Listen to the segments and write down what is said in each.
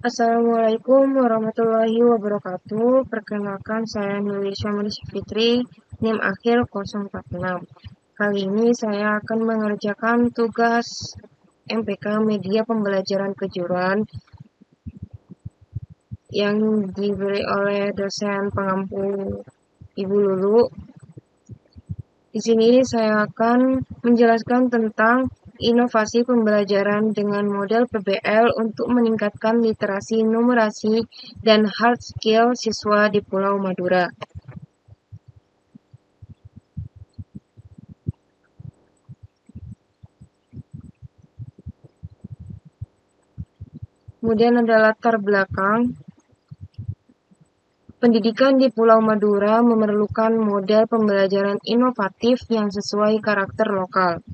Assalamualaikum warahmatullahi wabarakatuh. Perkenalkan saya Nulisha Manisha Fitri, NIM akhir 046. Kali ini saya akan mengerjakan tugas MPK Media Pembelajaran Kejuruan yang diberi oleh dosen pengampu Ibu Lulu. Di sini saya akan menjelaskan tentang inovasi pembelajaran dengan model PBL untuk meningkatkan literasi numerasi dan hard skill siswa di Pulau Madura. Kemudian ada latar belakang. Pendidikan di Pulau Madura memerlukan model pembelajaran inovatif yang sesuai karakter lokal.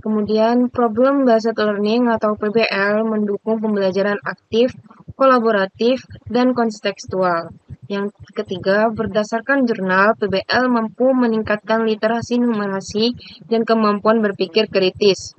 Kemudian, problem based learning atau PBL mendukung pembelajaran aktif, kolaboratif, dan kontekstual. Yang ketiga, berdasarkan jurnal, PBL mampu meningkatkan literasi numerasi dan kemampuan berpikir kritis.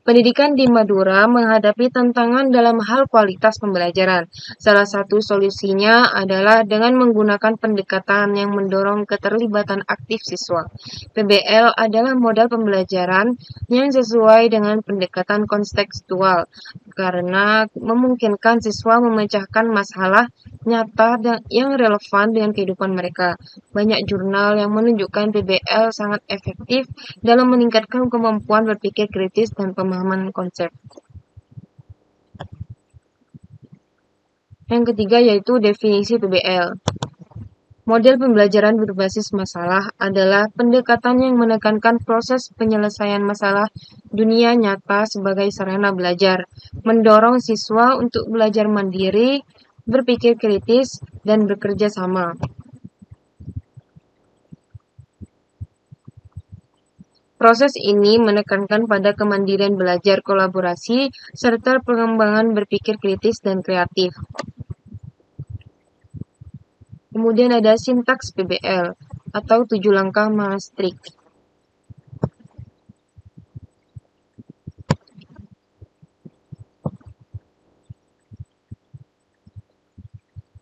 Pendidikan di Madura menghadapi tantangan dalam hal kualitas pembelajaran. Salah satu solusinya adalah dengan menggunakan pendekatan yang mendorong keterlibatan aktif siswa. PBL adalah model pembelajaran yang sesuai dengan pendekatan kontekstual karena memungkinkan siswa memecahkan masalah nyata yang relevan dengan kehidupan mereka. Banyak jurnal yang menunjukkan PBL sangat efektif dalam meningkatkan kemampuan berpikir kritis dan pemahaman konsep. Yang ketiga yaitu definisi PBL. Model pembelajaran berbasis masalah adalah pendekatan yang menekankan proses penyelesaian masalah dunia nyata sebagai sarana belajar, mendorong siswa untuk belajar mandiri, berpikir kritis, dan bekerja sama. Proses ini menekankan pada kemandirian belajar kolaborasi serta pengembangan berpikir kritis dan kreatif. Kemudian ada sintaks PBL atau 7 langkah Maastricht.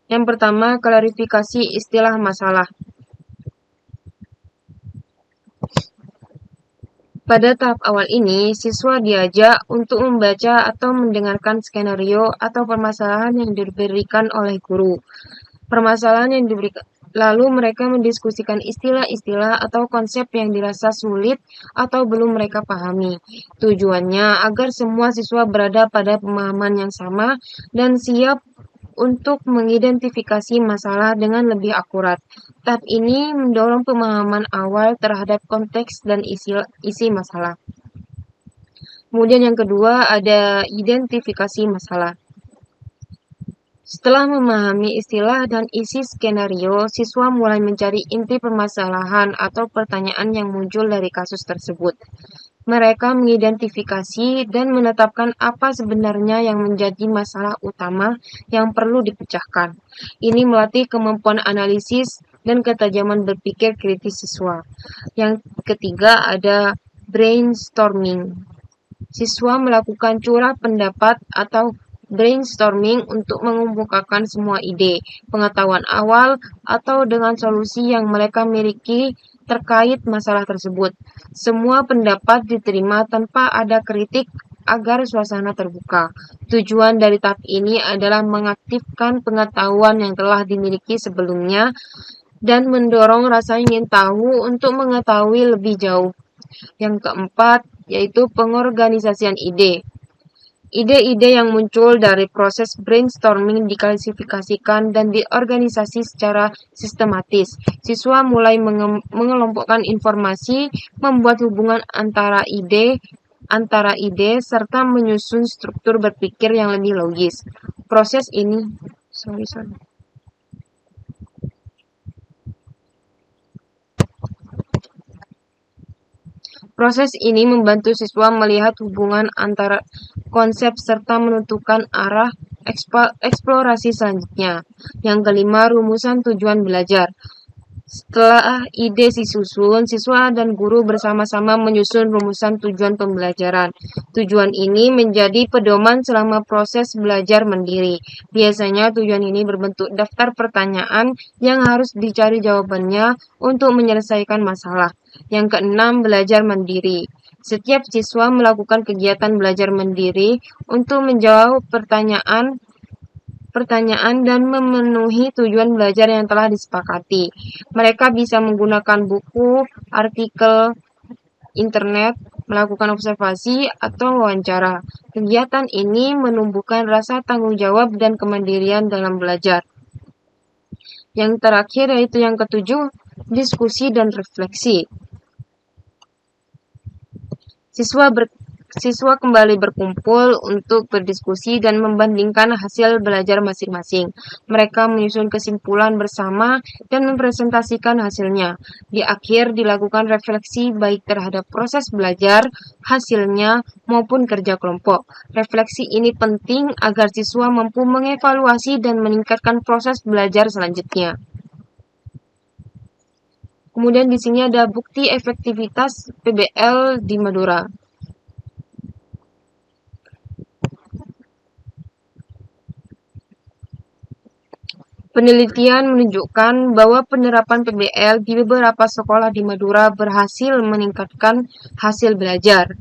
Yang pertama, klarifikasi istilah masalah. Pada tahap awal ini, siswa diajak untuk membaca atau mendengarkan skenario atau permasalahan yang diberikan oleh guru. Permasalahan yang diberikan, lalu mereka mendiskusikan istilah-istilah atau konsep yang dirasa sulit atau belum mereka pahami. Tujuannya agar semua siswa berada pada pemahaman yang sama dan siap untuk mengidentifikasi masalah dengan lebih akurat. Tahap ini mendorong pemahaman awal terhadap konteks dan isi masalah. Kemudian yang kedua ada identifikasi masalah. Setelah memahami istilah dan isi skenario, siswa mulai mencari inti permasalahan atau pertanyaan yang muncul dari kasus tersebut. Mereka mengidentifikasi dan menetapkan apa sebenarnya yang menjadi masalah utama yang perlu dipecahkan. Ini melatih kemampuan analisis dan ketajaman berpikir kritis siswa. Yang ketiga ada brainstorming. Siswa melakukan curah pendapat atau brainstorming untuk mengemukakan semua ide, pengetahuan awal, atau dengan solusi yang mereka miliki terkait masalah tersebut. Semua pendapat diterima tanpa ada kritik agar suasana terbuka. Tujuan dari tahap ini adalah mengaktifkan pengetahuan yang telah dimiliki sebelumnya dan mendorong rasa ingin tahu untuk mengetahui lebih jauh. Yang keempat, yaitu pengorganisasian ide. Ide-ide yang muncul dari proses brainstorming diklasifikasikan dan diorganisasi secara sistematis. Siswa mulai mengelompokkan informasi, membuat hubungan antara ide, serta menyusun struktur berpikir yang lebih logis. Proses ini, Proses ini membantu siswa melihat hubungan antara konsep serta menentukan arah eksplorasi selanjutnya. Yang kelima, rumusan tujuan belajar. Setelah ide disusun, siswa dan guru bersama-sama menyusun rumusan tujuan pembelajaran. Tujuan ini menjadi pedoman selama proses belajar mandiri. Biasanya tujuan ini berbentuk daftar pertanyaan yang harus dicari jawabannya untuk menyelesaikan masalah. Yang keenam, belajar mandiri. Setiap siswa melakukan kegiatan belajar mandiri untuk menjawab pertanyaan dan memenuhi tujuan belajar yang telah disepakati. Mereka bisa menggunakan buku, artikel, internet, melakukan observasi, atau wawancara. Kegiatan ini menumbuhkan rasa tanggung jawab dan kemandirian dalam belajar. Yang terakhir yaitu yang ketujuh, diskusi dan refleksi. Siswa kembali berkumpul untuk berdiskusi dan membandingkan hasil belajar masing-masing. Mereka menyusun kesimpulan bersama dan mempresentasikan hasilnya. Di akhir dilakukan refleksi baik terhadap proses belajar, hasilnya, maupun kerja kelompok. Refleksi ini penting agar siswa mampu mengevaluasi dan meningkatkan proses belajar selanjutnya. Kemudian di sini ada bukti efektivitas PBL di Madura. Penelitian menunjukkan bahwa penerapan PBL di beberapa sekolah di Madura berhasil meningkatkan hasil belajar.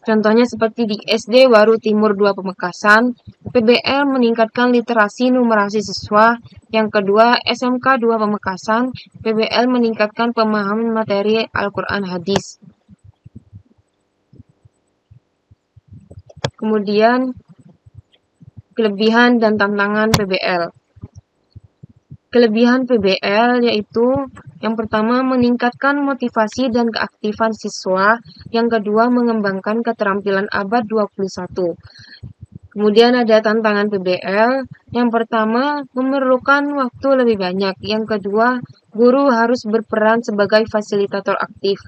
Contohnya seperti di SD Waru Timur 2 Pamekasan, PBL meningkatkan literasi numerasi siswa. Yang kedua, SMK 2 Pamekasan, PBL meningkatkan pemahaman materi Al-Quran Hadis. Kemudian, kelebihan dan tantangan PBL. Kelebihan PBL yaitu yang pertama meningkatkan motivasi dan keaktifan siswa, yang kedua mengembangkan keterampilan abad 21. Kemudian ada tantangan PBL, yang pertama memerlukan waktu lebih banyak, yang kedua guru harus berperan sebagai fasilitator aktif.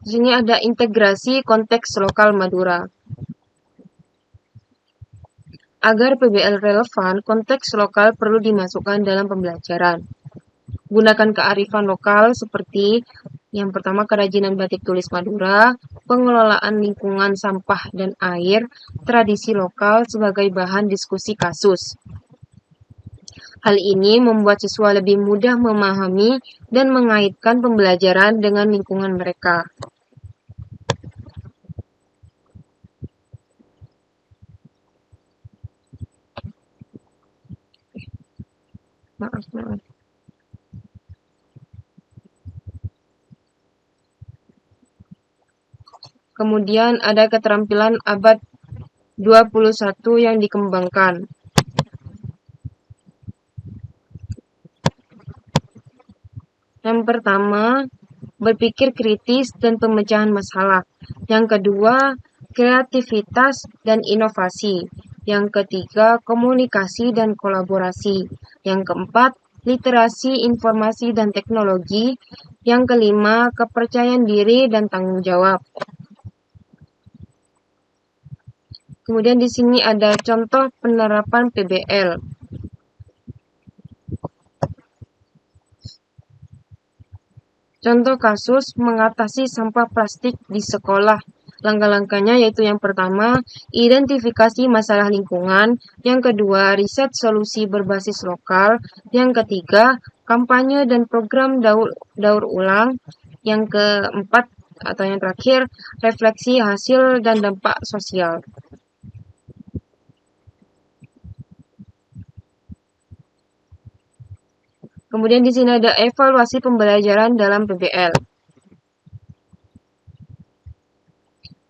Di sini ada integrasi konteks lokal Madura. Agar PBL relevan, konteks lokal perlu dimasukkan dalam pembelajaran. Gunakan kearifan lokal seperti yang pertama kerajinan batik tulis Madura, pengelolaan lingkungan sampah dan air, tradisi lokal sebagai bahan diskusi kasus. Hal ini membuat siswa lebih mudah memahami dan mengaitkan pembelajaran dengan lingkungan mereka. Maaf. Kemudian ada keterampilan abad 21 yang dikembangkan. Yang pertama, berpikir kritis dan pemecahan masalah. Yang kedua, kreativitas dan inovasi. Yang ketiga, komunikasi dan kolaborasi. Yang keempat, literasi informasi dan teknologi. Yang kelima, kepercayaan diri dan tanggung jawab. Kemudian di sini ada contoh penerapan PBL. Contoh kasus mengatasi sampah plastik di sekolah. Langkah-langkahnya yaitu yang pertama, identifikasi masalah lingkungan. Yang kedua, riset solusi berbasis lokal. Yang ketiga, kampanye dan program daur ulang. Yang keempat atau yang terakhir, refleksi hasil dan dampak sosial. Kemudian di sini ada evaluasi pembelajaran dalam PBL.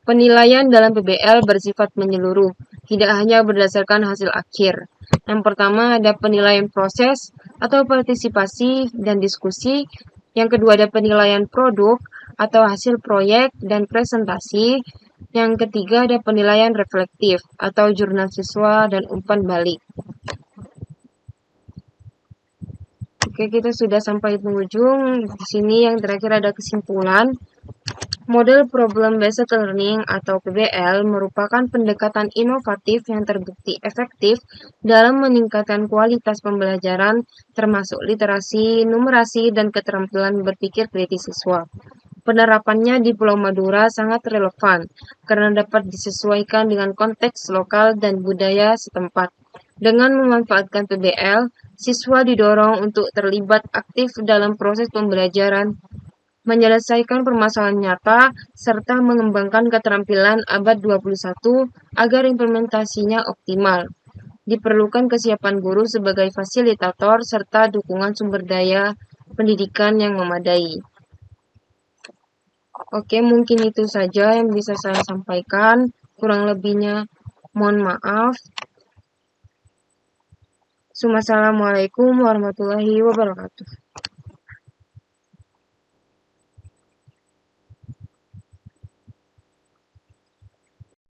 Penilaian dalam PBL bersifat menyeluruh, tidak hanya berdasarkan hasil akhir. Yang pertama ada penilaian proses atau partisipasi dan diskusi. Yang kedua ada penilaian produk atau hasil proyek dan presentasi. Yang ketiga ada penilaian reflektif atau jurnal siswa dan umpan balik. Oke, kita sudah sampai penghujung. Di sini yang terakhir ada kesimpulan. Model Problem Based Learning atau PBL merupakan pendekatan inovatif yang terbukti efektif dalam meningkatkan kualitas pembelajaran termasuk literasi, numerasi, dan keterampilan berpikir kritis siswa. Penerapannya di Pulau Madura sangat relevan karena dapat disesuaikan dengan konteks lokal dan budaya setempat. Dengan memanfaatkan PBL, siswa didorong untuk terlibat aktif dalam proses pembelajaran, menyelesaikan permasalahan nyata, serta mengembangkan keterampilan abad 21 agar implementasinya optimal. Diperlukan kesiapan guru sebagai fasilitator serta dukungan sumber daya pendidikan yang memadai. Oke, mungkin itu saja yang bisa saya sampaikan. Kurang lebihnya mohon maaf. Assalamualaikum warahmatullahi wabarakatuh.